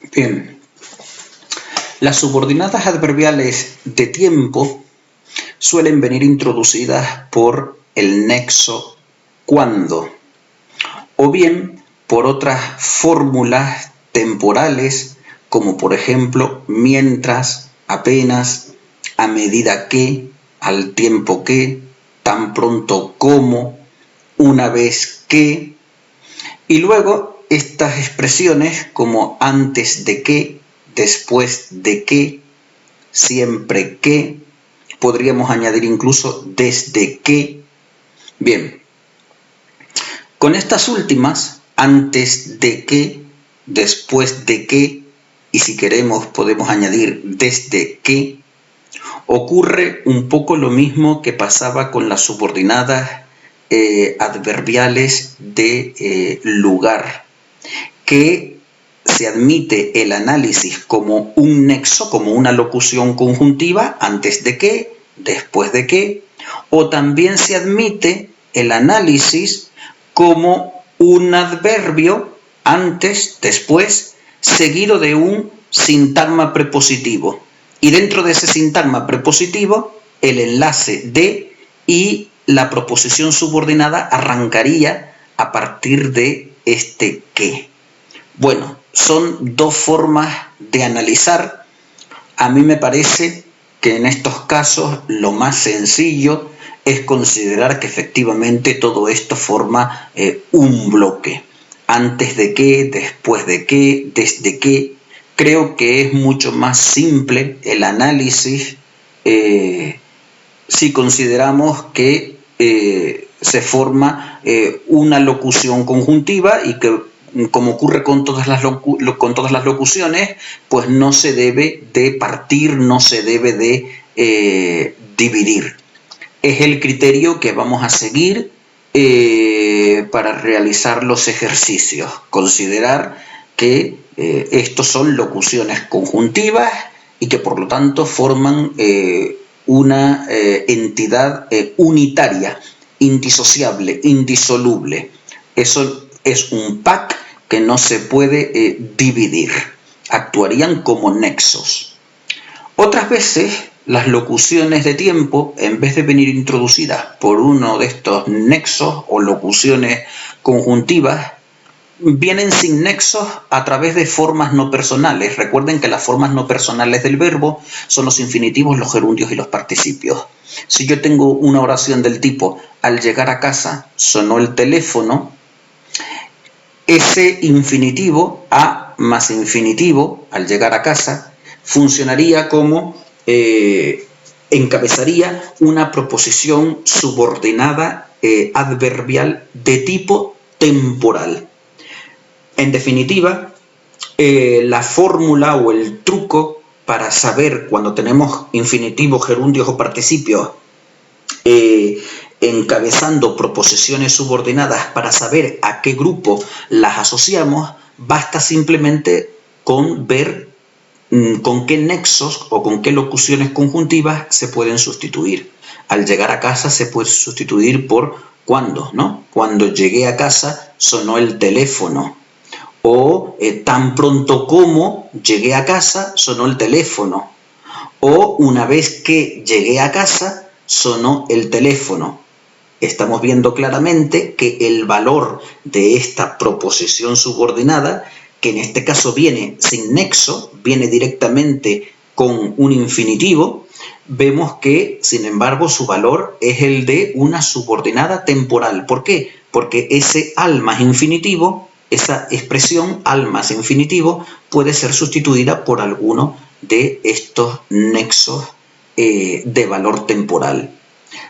Bien, las subordinadas adverbiales de tiempo suelen venir introducidas por el nexo cuando, o bien por otras fórmulas temporales, como por ejemplo mientras, apenas, a medida que, al tiempo que, tan pronto como, una vez que, y luego estas expresiones como antes de que, después de que, siempre que, podríamos añadir incluso desde que. Bien, con estas últimas, antes de que, después de que, y si queremos podemos añadir desde que, ocurre un poco lo mismo que pasaba con las subordinadas adverbiales de lugar, que se admite el análisis como un nexo, como una locución conjuntiva, antes de que, después de que, o también se admite el análisis como un adverbio antes, después, seguido de un sintagma prepositivo. Y dentro de ese sintagma prepositivo, el enlace de y la proposición subordinada arrancaría a partir de este que. Bueno, son dos formas de analizar. A mí me parece que en estos casos lo más sencillo es considerar que efectivamente todo esto forma un bloque. Antes de que, después de que, desde que. Creo que es mucho más simple el análisis si consideramos que se forma una locución conjuntiva y que, como ocurre con todas las locuciones, pues no se debe de partir, no se debe de dividir. Es el criterio que vamos a seguir para realizar los ejercicios. Considerar que estos son locuciones conjuntivas y que por lo tanto forman una entidad unitaria, indisociable, indisoluble. Eso es un pack que no se puede dividir. Actuarían como nexos. Otras veces, las locuciones de tiempo, en vez de venir introducidas por uno de estos nexos o locuciones conjuntivas, vienen sin nexos a través de formas no personales. Recuerden que las formas no personales del verbo son los infinitivos, los gerundios y los participios. Si yo tengo una oración del tipo al llegar a casa sonó el teléfono, ese infinitivo, a más infinitivo, al llegar a casa, funcionaría como encabezaría una proposición subordinada adverbial de tipo temporal. En definitiva, la fórmula o el truco para saber cuando tenemos infinitivos, gerundios o participios encabezando proposiciones subordinadas, para saber a qué grupo las asociamos, basta simplemente con ver con qué nexos o con qué locuciones conjuntivas se pueden sustituir. Al llegar a casa se puede sustituir por cuándo, ¿no? Cuando llegué a casa sonó el teléfono. O tan pronto como llegué a casa sonó el teléfono. O una vez que llegué a casa sonó el teléfono. Estamos viendo claramente que el valor de esta proposición subordinada, que en este caso viene sin nexo, viene directamente con un infinitivo, vemos que, sin embargo, su valor es el de una subordinada temporal. ¿Por qué? Porque ese al más infinitivo, esa expresión al más infinitivo, puede ser sustituida por alguno de estos nexos de valor temporal.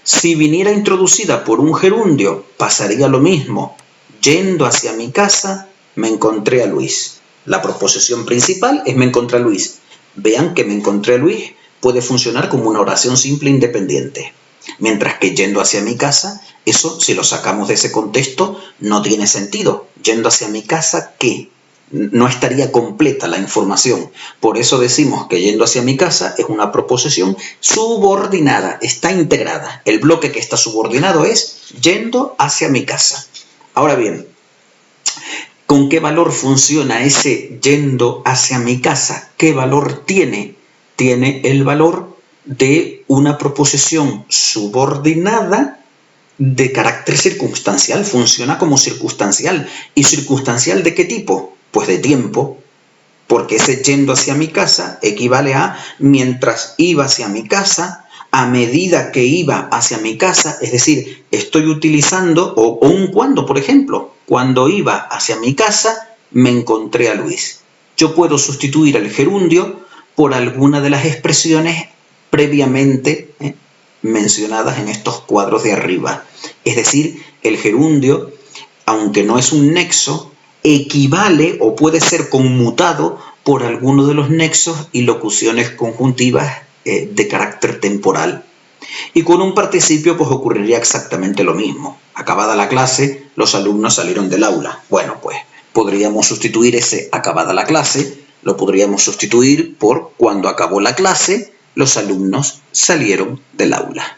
Si viniera introducida por un gerundio, pasaría lo mismo. Yendo hacia mi casa, me encontré a Luis. La proposición principal es me encontré a Luis. Vean que me encontré a Luis puede funcionar como una oración simple independiente. Mientras que yendo hacia mi casa, eso, si lo sacamos de ese contexto, no tiene sentido. Yendo hacia mi casa, ¿qué? No estaría completa la información. Por eso decimos que yendo hacia mi casa es una proposición subordinada, está integrada. El bloque que está subordinado es yendo hacia mi casa. Ahora bien, ¿Con qué valor funciona ese yendo hacia mi casa? ¿Qué valor tiene? Tiene el valor de una proposición subordinada de carácter circunstancial. Funciona como circunstancial. ¿Y circunstancial de qué tipo? Pues de tiempo. Porque ese yendo hacia mi casa equivale a mientras iba hacia mi casa, a medida que iba hacia mi casa, es decir, estoy utilizando, o un cuando, por ejemplo, cuando iba hacia mi casa, me encontré a Luis. Yo puedo sustituir el gerundio por alguna de las expresiones previamente mencionadas en estos cuadros de arriba. Es decir, el gerundio, aunque no es un nexo, equivale o puede ser conmutado por alguno de los nexos y locuciones conjuntivas de carácter temporal. Y con un participio pues ocurriría exactamente lo mismo. Acabada la clase, los alumnos salieron del aula. Bueno, pues podríamos sustituir ese acabada la clase, lo podríamos sustituir por cuando acabó la clase, los alumnos salieron del aula.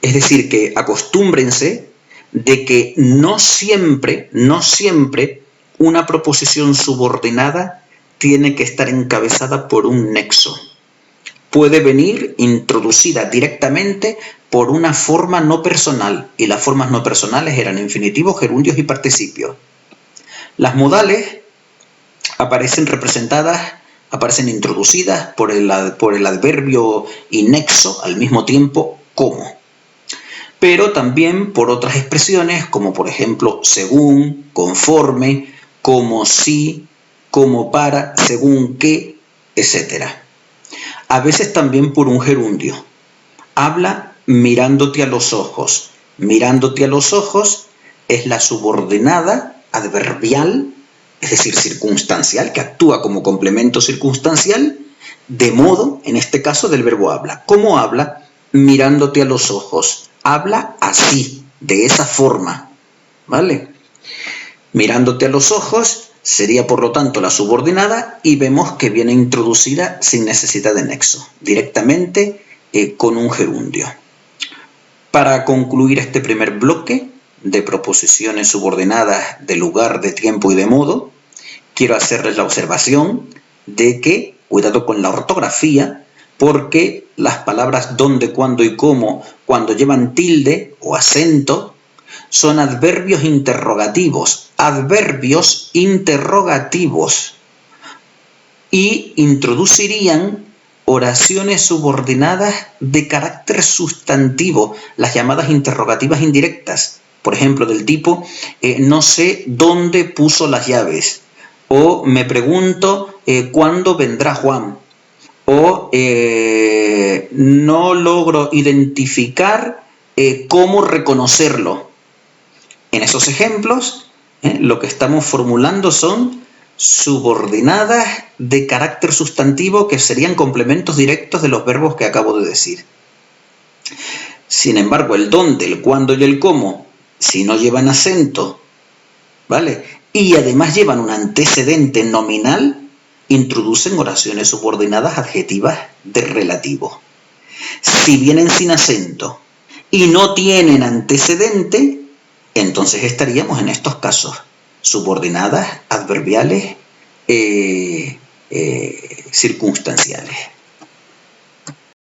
Es decir, que acostúmbrense de que no siempre una proposición subordinada tiene que estar encabezada por un nexo. Puede venir introducida directamente por una forma no personal, y las formas no personales eran infinitivos, gerundios y participios. Las modales aparecen introducidas por el adverbio y nexo al mismo tiempo como. Pero también por otras expresiones como por ejemplo según, conforme, como si, como para, según qué, etc. A veces también por un gerundio. Habla mirándote a los ojos. Mirándote a los ojos es la subordinada adverbial, es decir, circunstancial, que actúa como complemento circunstancial, de modo, en este caso, del verbo habla. ¿Cómo habla? Mirándote a los ojos. Habla así, de esa forma, ¿vale? Mirándote a los ojos sería, por lo tanto, la subordinada y vemos que viene introducida sin necesidad de nexo, directamente con un gerundio. Para concluir este primer bloque de proposiciones subordinadas de lugar, de tiempo y de modo, quiero hacerles la observación de que, cuidado con la ortografía, porque las palabras dónde, cuándo y cómo, cuando llevan tilde o acento, son adverbios interrogativos y introducirían oraciones subordinadas de carácter sustantivo, las llamadas interrogativas indirectas, por ejemplo, del tipo no sé dónde puso las llaves, o me pregunto cuándo vendrá Juan, o no logro identificar cómo reconocerlo. En esos ejemplos, lo que estamos formulando son subordinadas de carácter sustantivo que serían complementos directos de los verbos que acabo de decir. Sin embargo, el dónde, el cuándo y el cómo, si no llevan acento, ¿vale? Y además llevan un antecedente nominal, introducen oraciones subordinadas adjetivas de relativo. Si vienen sin acento y no tienen antecedente, entonces estaríamos en estos casos subordinadas adverbiales circunstanciales.